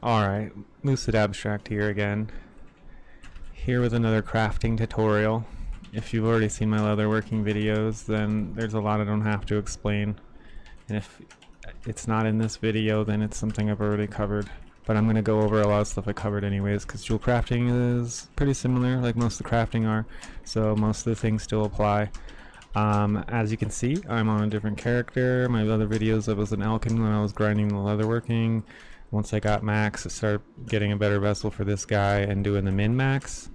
Alright, Lucid Abstract here again. Here with another crafting tutorial. If you've already seen my leatherworking videos, then there's a lot I don't have to explain. And if it's not in this video, then it's something I've already covered. But I'm going to go over a lot of stuff I covered anyways, because jewel crafting is pretty similar, like most of the crafting are. So most of the things still apply. As you can see, I'm on a different character. My other videos, I was an Elkin when I was grinding the leatherworking. Once I got max, I started getting a better vessel for this guy and doing the min-max.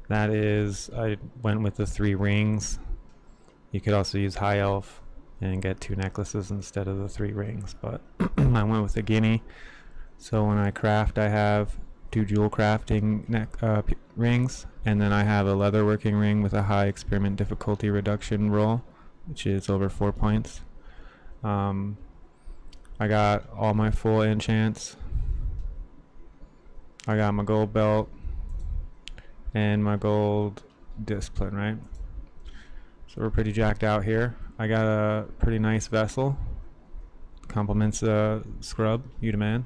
That is, I went with the 3 rings. You could also use high elf and get 2 necklaces instead of the 3 rings, but I went with a guinea. So when I craft, I have 2 jewel crafting rings, and then I have a leatherworking ring with a high experiment difficulty reduction roll, which is over 4 points. I got all my full enchants. I got my gold belt and my gold discipline, right? So we're pretty jacked out here. I got a pretty nice vessel. Compliments scrub, you demand.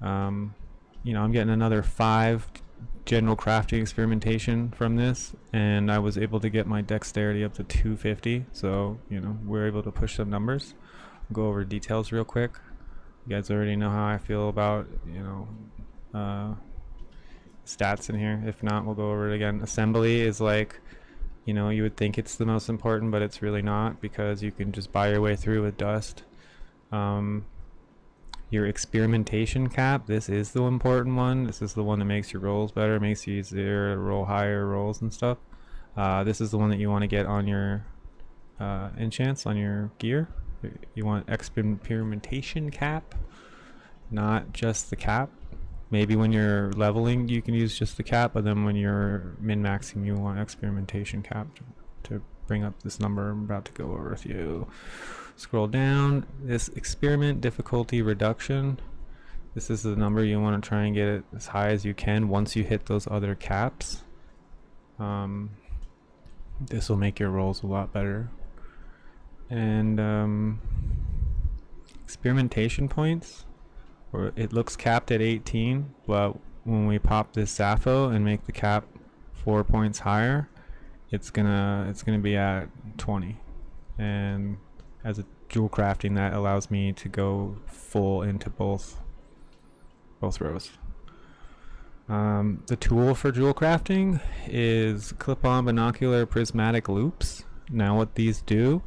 You know, I'm getting another 5 general crafting experimentation from this, and I was able to get my dexterity up to 250. So, you know, we're able to push some numbers. Go over details real quick. You guys already know how I feel about, you know, stats in here. If not, we'll go over it again. Assembly is like, you know, you would think it's the most important, but it's really not, because you can just buy your way through with dust. Your experimentation cap, this is the important one. This is the one that makes your rolls better, makes you easier to roll higher rolls and stuff. This is the one that you want to get on your enchants, on your gear. You want experimentation cap, not just the cap. Maybe when you're leveling you can use just the cap, but then when you're min-maxing you want experimentation cap to bring up this number I'm about to go over with you. Scroll down. This experiment difficulty reduction, this is the number you want to try and get it as high as you can once you hit those other caps. This will make your rolls a lot better. And experimentation points, or it looks capped at 18, but when we pop this Sappho and make the cap 4 points higher, it's gonna be at 20. And as a jewel crafting, that allows me to go full into both rows. The tool for jewel crafting is clip-on binocular prismatic loops. Now what these do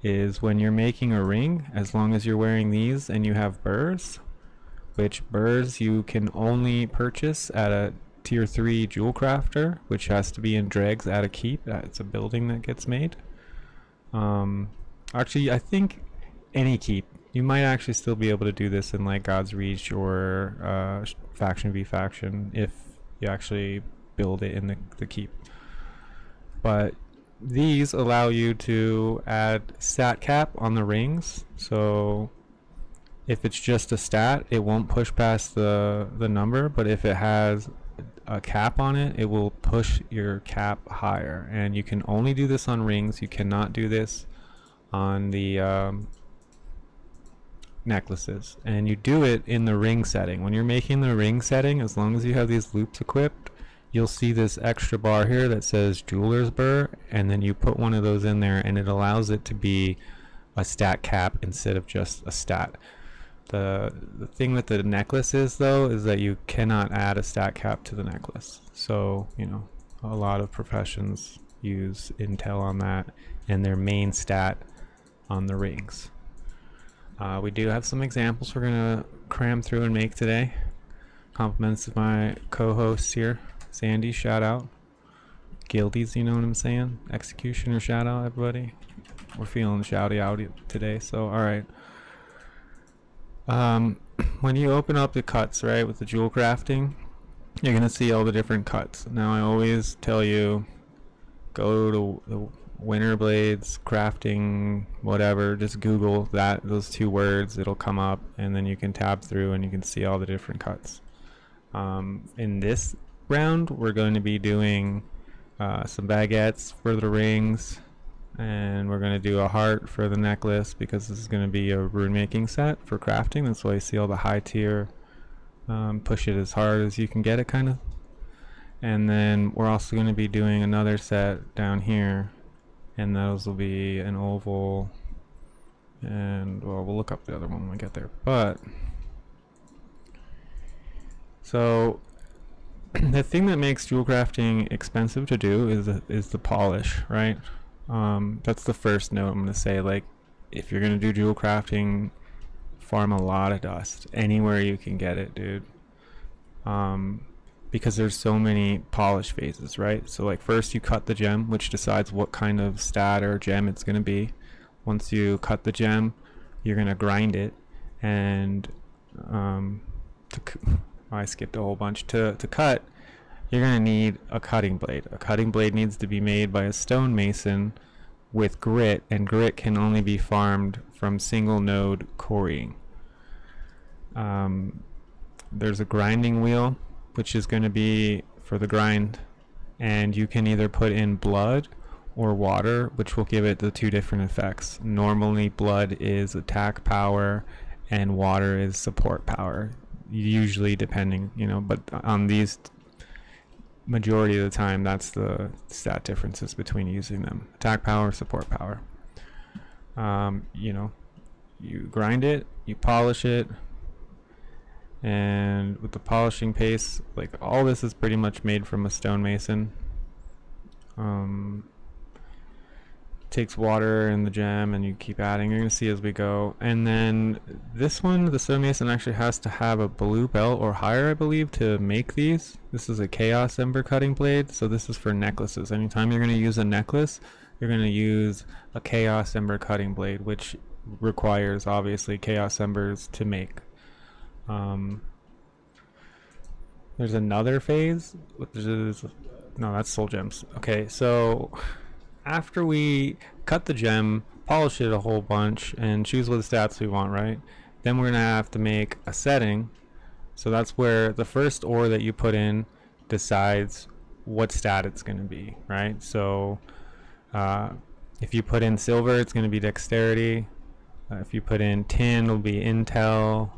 is when you're making a ring, as long as you're wearing these and you have burrs, which burrs you can only purchase at a tier 3 jewel crafter, which has to be in dregs at a keep. It's a building that gets made. Actually, I think any keep. You might actually still be able to do this in like God's Reach or Faction v Faction if you actually build it in the keep. But these allow you to add stat cap on the rings. So if it's just a stat, it won't push past the number, but if it has a cap on it, it will push your cap higher. And you can only do this on rings. You cannot do this on the necklaces. And you do it in the ring setting. When you're making the ring setting, as long as you have these loops equipped, you'll see this extra bar here that says jeweler's burr, and then you put one of those in there and it allows it to be a stat cap instead of just a stat. The thing with the necklace is though is that you cannot add a stat cap to the necklace. So, you know, a lot of professions use intel on that and their main stat on the rings. We do have some examples we're gonna cram through and make today. Compliments of my co-hosts here. Sandy, shout out. Guildies, you know what I'm saying? Executioner, shout out, everybody. We're feeling shouty out today, so alright. When you open up the cuts, right, with the jewel crafting, you're gonna see all the different cuts. Now I always tell you, go to the Winter Blades, crafting, whatever, just Google those 2 words, it'll come up, and then you can tab through and you can see all the different cuts. In this round we're going to be doing some baguettes for the rings, and we're going to do a heart for the necklace because this is going to be a rune making set for crafting. That's why you see all the high tier Push it as hard as you can get it, kind of. And then we're also going to be doing another set down here, and those will be an oval, and well, we'll look up the other one when we get there. But so the thing that makes jewel crafting expensive to do is the polish, right? That's the first note I'm going to say. Like, if you're going to do jewel crafting, farm a lot of dust anywhere you can get it, dude. Because there's so many polish phases, right? So like, first you cut the gem, which decides what kind of stat or gem it's going to be. Once you cut the gem, you're going to grind it, and I skipped a whole bunch. To cut, you're going to need a cutting blade. A cutting blade needs to be made by a stonemason with grit, and grit can only be farmed from single node quarrying. There's a grinding wheel, which is going to be for the grind, and you can either put in blood or water, which will give it the two different effects. Normally blood is attack power and water is support power, usually, depending, you know, but on these, majority of the time, that's the stat differences between using them: attack power, support power. You know, you grind it, you polish it, and with the polishing paste, like, all this is pretty much made from a stonemason. Takes water and the gem, and you keep adding. You're gonna see as we go. And then this one, the stonemason actually has to have a blue belt or higher, I believe, to make these. This is a chaos ember cutting blade, so this is for necklaces. Anytime you're gonna use a necklace, you're gonna use a chaos ember cutting blade, which requires obviously chaos embers to make. There's another phase, which is, no, that's soul gems. Okay, so after we cut the gem, polish it a whole bunch, and choose what stats we want, right? Then we're gonna have to make a setting. So that's where the first ore that you put in decides what stat it's gonna be, right? So if you put in silver, it's gonna be dexterity. If you put in tin, it'll be intel.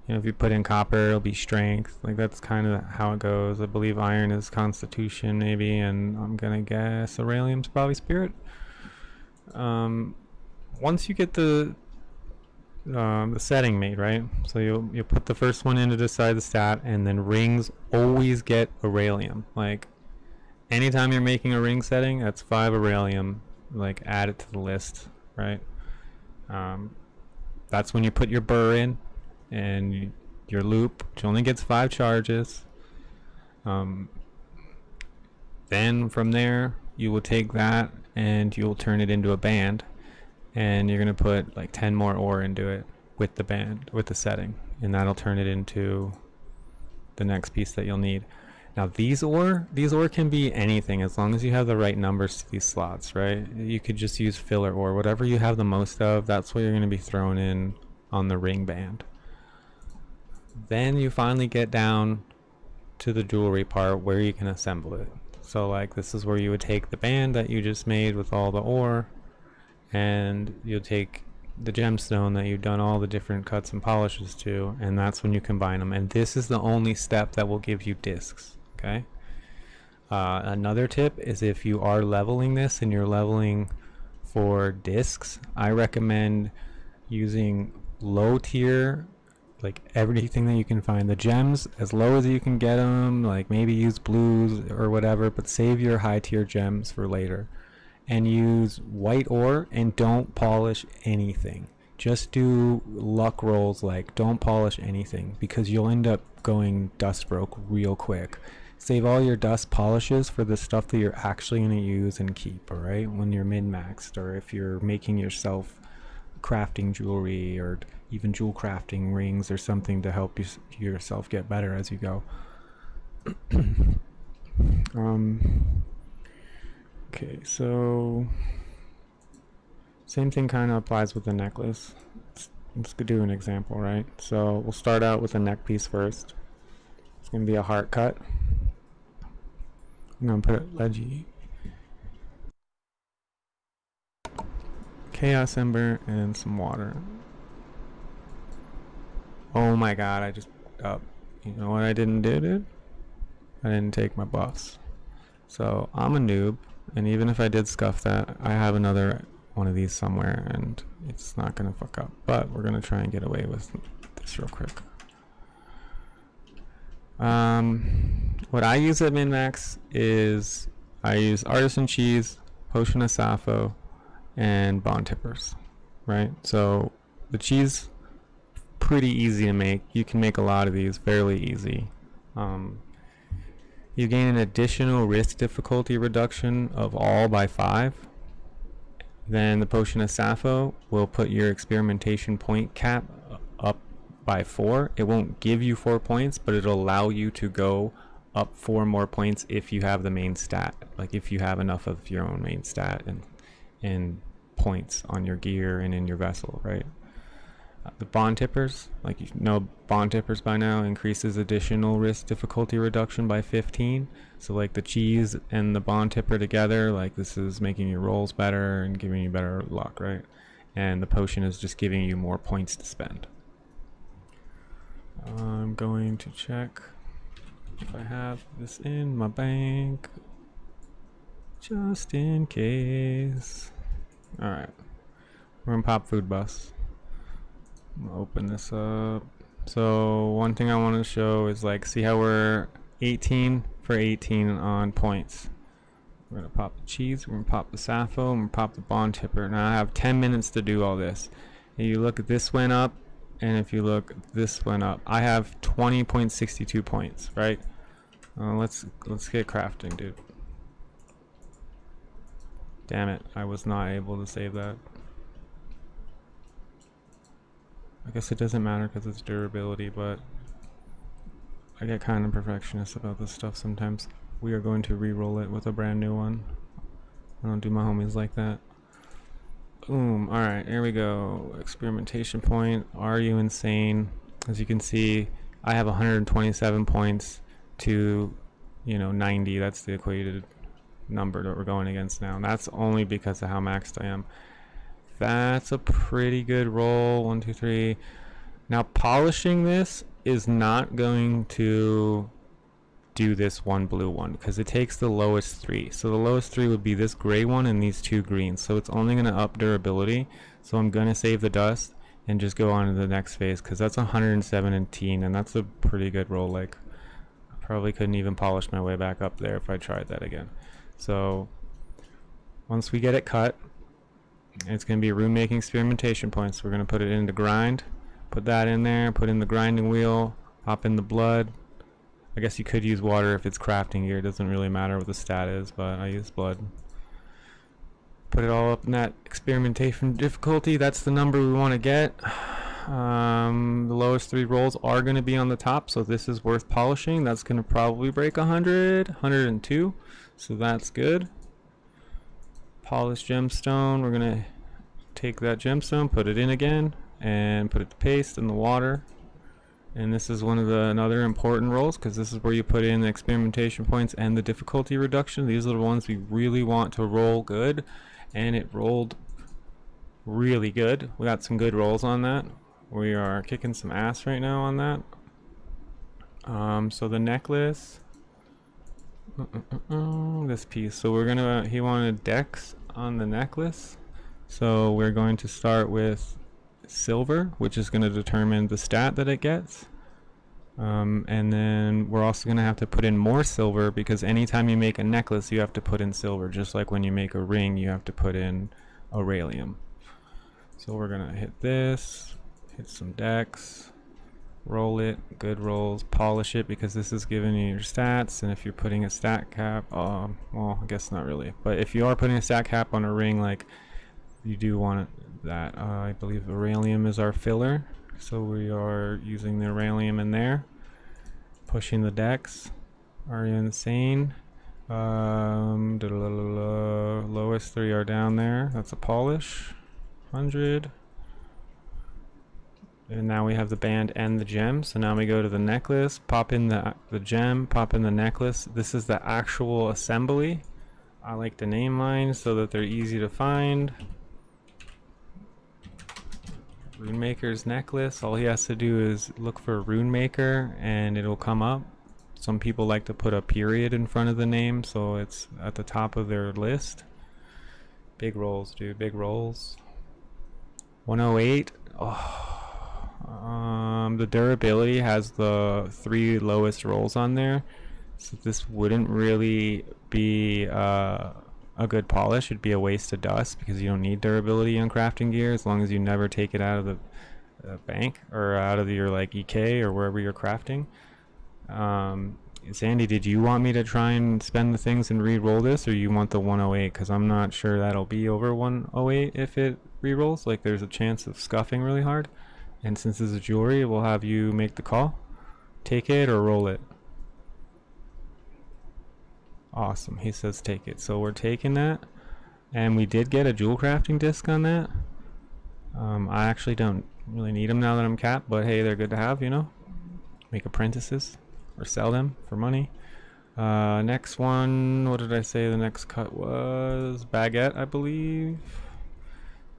You know, if you put in copper, it'll be strength. Like, that's kind of how it goes. I believe iron is constitution, maybe, and I'm gonna guess aurelium's probably spirit. Once you get the setting made, right? So you'll put the first one in to decide the stat, and then rings always get aurelium. Like, anytime you're making a ring setting, that's 5 aurelium. Like, add it to the list, right? That's when you put your burr in, and your loop, which only gets 5 charges. Then from there, you will take that and you'll turn it into a band, and you're gonna put like 10 more ore into it with the band, with the setting, and that'll turn it into the next piece that you'll need. Now these ore can be anything as long as you have the right numbers to these slots, right? You could just use filler ore, whatever you have the most of, that's what you're gonna be thrown in on the ring band. Then you finally get down to the jewelry part where you can assemble it. So like, this is where you would take the band that you just made with all the ore, and you'll take the gemstone that you've done all the different cuts and polishes to, and that's when you combine them. And this is the only step that will give you discs, okay? Another tip is, if you are leveling this and you're leveling for discs, I recommend using low tier, like everything that you can find. The gems as low as you can get them, like maybe use blues or whatever, but save your high tier gems for later. And use white ore, and don't polish anything. Just do luck rolls, like don't polish anything, because you'll end up going dust broke real quick. Save all your dust polishes for the stuff that you're actually going to use and keep, alright, when you're min-maxed, or if you're making yourself crafting jewelry, or even jewel crafting rings or something to help yourself get better as you go. Okay, so same thing kind of applies with the necklace. Let's do an example, right? So we'll start out with a neck piece first. It's going to be a heart cut. I'm going to put it ledgy. Chaos ember and some water. Oh my god, I just you know what I didn't do, dude? I didn't take my buffs. So I'm a noob, and even if I did scuff that, I have another one of these somewhere, and it's not gonna fuck up. But we're gonna try and get away with this real quick. What I use at min-max is I use artisan cheese, potion of Sappho, and bond tippers, right? So the cheese, pretty easy to make. You can make a lot of these fairly easy. You gain an additional risk difficulty reduction of all by 5. Then the potion of Sappho will put your experimentation point cap up by 4. It won't give you 4 points, but it'll allow you to go up 4 more points if you have the main stat, like if you have enough of your own main stat and points on your gear and in your vessel, right? The bond tippers, like you know, bond tippers by now, increases additional risk difficulty reduction by 15. So like the cheese and the bond tipper together, like this is making your rolls better and giving you better luck, right? And the potion is just giving you more points to spend. I'm going to check if I have this in my bank, just in case. All right, we're gonna pop food bus. Open this up. So one thing I want to show is, like, see how we're 18 for 18 on points. We're gonna pop the cheese, we're gonna pop the Sappho, and we're gonna pop the bond tipper. Now I have 10 minutes to do all this. And you look at this went up, and if you look, this went up. I have 20.62 points, right? Let's get crafting, dude. Damn it, I was not able to save that. I guess it doesn't matter because it's durability, but I get kind of perfectionist about this stuff sometimes. We are going to re-roll it with a brand new one. I don't do my homies like that. Boom. Alright, here we go. Experimentation point. Are you insane? As you can see, I have 127 points to, you know, 90. That's the equated number that we're going against now. And that's only because of how maxed I am. That's a pretty good roll. 1, 2, 3. Now polishing this is not going to do this one blue one because it takes the lowest 3. So the lowest 3 would be this gray one and these 2 greens. So it's only going to up durability. So I'm going to save the dust and just go on to the next phase because that's 117 and that's a pretty good roll. Like, I probably couldn't even polish my way back up there if I tried that again. So once we get it cut, it's going to be rune making experimentation points. We're going to put it into grind, put that in there, put in the grinding wheel, pop in the blood. I guess you could use water if it's crafting gear. It doesn't really matter what the stat is, but I use blood. Put it all up in that experimentation difficulty. That's the number we want to get. The lowest 3 rolls are going to be on the top, so this is worth polishing. That's going to probably break 100, 102, so that's good. Polished gemstone, we're gonna take that gemstone, put it in again, and put it to paste in the water. And this is one of the another important rolls because this is where you put in the experimentation points and the difficulty reduction. These are the ones we really want to roll good, and it rolled really good. We got some good rolls on that. We are kicking some ass right now on that. So the necklace, this piece. So we're gonna, he wanted dex on the necklace, so we're going to start with silver, which is going to determine the stat that it gets, and then we're also going to have to put in more silver because anytime you make a necklace you have to put in silver, just like when you make a ring you have to put in aurelium. So we're going to hit this, hit some dex, roll it, good rolls, polish it because this is giving you your stats. And if you're putting a stat cap, well, I guess not really, but if you are putting a stat cap on a ring, like, you do want that. I believe aurelium is our filler, so we are using the aurelium in there, pushing the dex. Are you insane? Lowest 3 are down there. That's a polish. 100. And now we have the band and the gem. So now we go to the necklace, pop in the gem, pop in the necklace. This is the actual assembly. I like to name mine so that they're easy to find. Runemaker's necklace. All he has to do is look for Runemaker and it'll come up. Some people like to put a period in front of the name so it's at the top of their list. Big rolls, dude, big rolls. 108. The durability has the 3 lowest rolls on there, so this wouldn't really be a good polish. It'd be a waste of dust because you don't need durability on crafting gear as long as you never take it out of the bank or out of your like EK or wherever you're crafting. Sandy, did you want me to try and spend the things and re-roll this, or you want the 108? Because I'm not sure that'll be over 108 if it re-rolls. Like, there's a chance of scuffing really hard. And since this is jewelry, we'll have you make the call. Take it or roll it. Awesome. He says take it. So we're taking that. And we did get a jewel crafting disc on that. I actually don't really need them now that I'm capped, but hey, they're good to have, you know. Make apprentices or sell them for money. Next one, what did I say the next cut was? Baguette, I believe.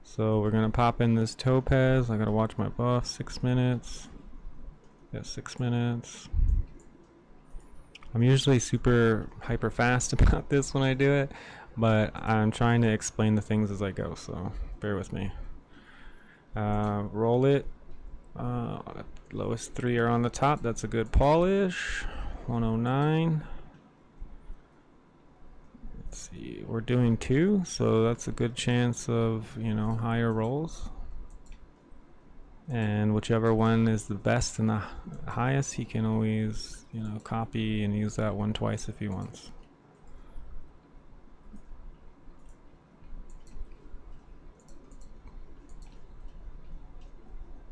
So we're gonna pop in this topaz. I gotta watch my buff. 6 minutes. Yeah, 6 minutes. I'm usually super hyper fast about this when I do it, but I'm trying to explain the things as I go, so bear with me. Roll it. Lowest 3 are on the top. That's a good polish. 109. Let's see. We're doing 2, so that's a good chance of, you know, higher rolls. And whichever one is the best and the highest, he can always, you know, copy and use that one twice if he wants.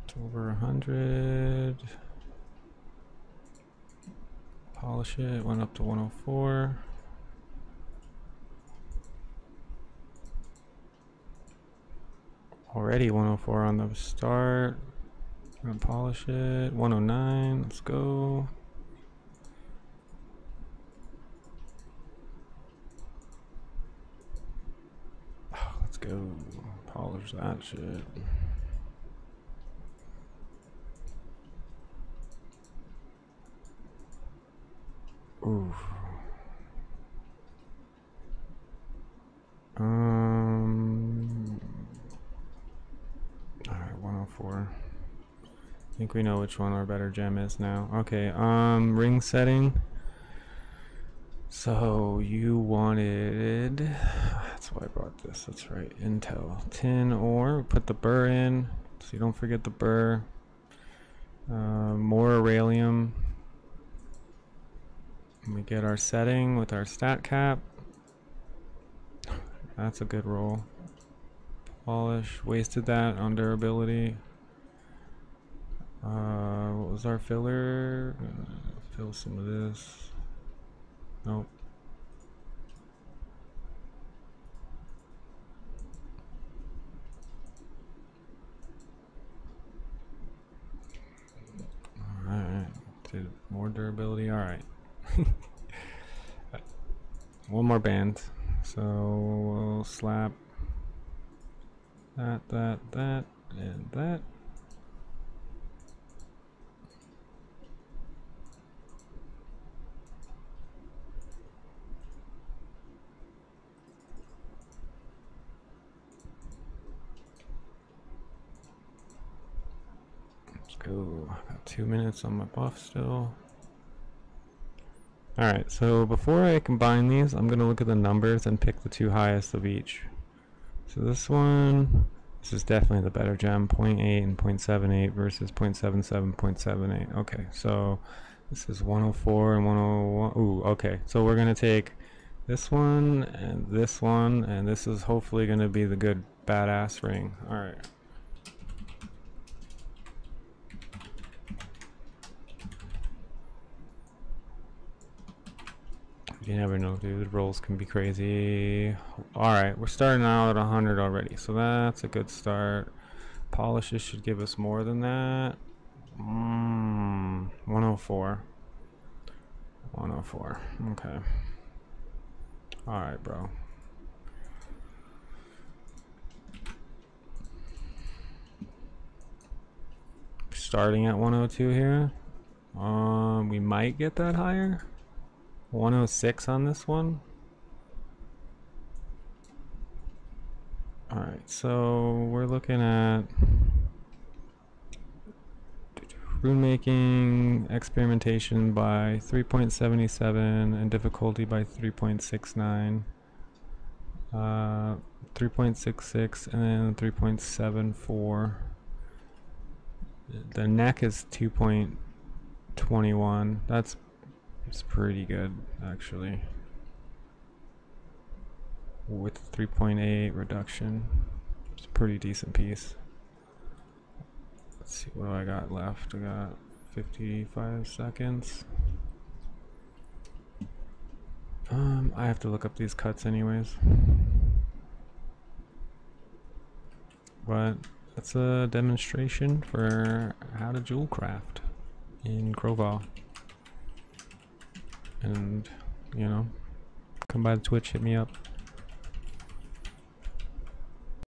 It's over 100. Polish it. Went up to 104. Already 104 on the start. I'm gonna polish it. 109. Let's go. Oh, let's go. Polish that shit. Ooh. Alright, 104. I think we know which one our better gem is now. Okay, ring setting. So you wanted, that's why I brought this, that's right, Intel. Tin ore, put the burr in, so you don't forget the burr. More aurelium. We get our setting with our stat cap. That's a good roll. Polish, wasted that on durability. What was our filler? Fill some of this. Nope. Alright, did more durability, alright. One more band. So we'll slap that, and that. Let's go. Got 2 minutes on my buff still. Alright, so before I combine these, I'm going to look at the numbers and pick the 2 highest of each. So this one, this is definitely the better gem, 0.8 and 0.78 versus 0.77, 0.78. Okay, so this is 104 and 101. Ooh, okay, so we're going to take this one, and this is hopefully going to be the good badass ring. Alright. You never know, dude. Rolls can be crazy. Alright, we're starting out at 100 already, so that's a good start. Polishes should give us more than that. 104. 104. Okay. Alright, bro. starting at 102 here. We might get that higher. 106 on this one. Alright, so we're looking at rune making experimentation by 3.77 and difficulty by 3.69, 3.66 and then 3.74. The neck is 2.21. That's pretty good actually. With 3.8 reduction, it's a pretty decent piece. Let's see, what do I got left? I got 55 seconds. I have to look up these cuts anyways. But that's a demonstration for how to jewel craft in crowfall. And, you know, come by the Twitch, hit me up.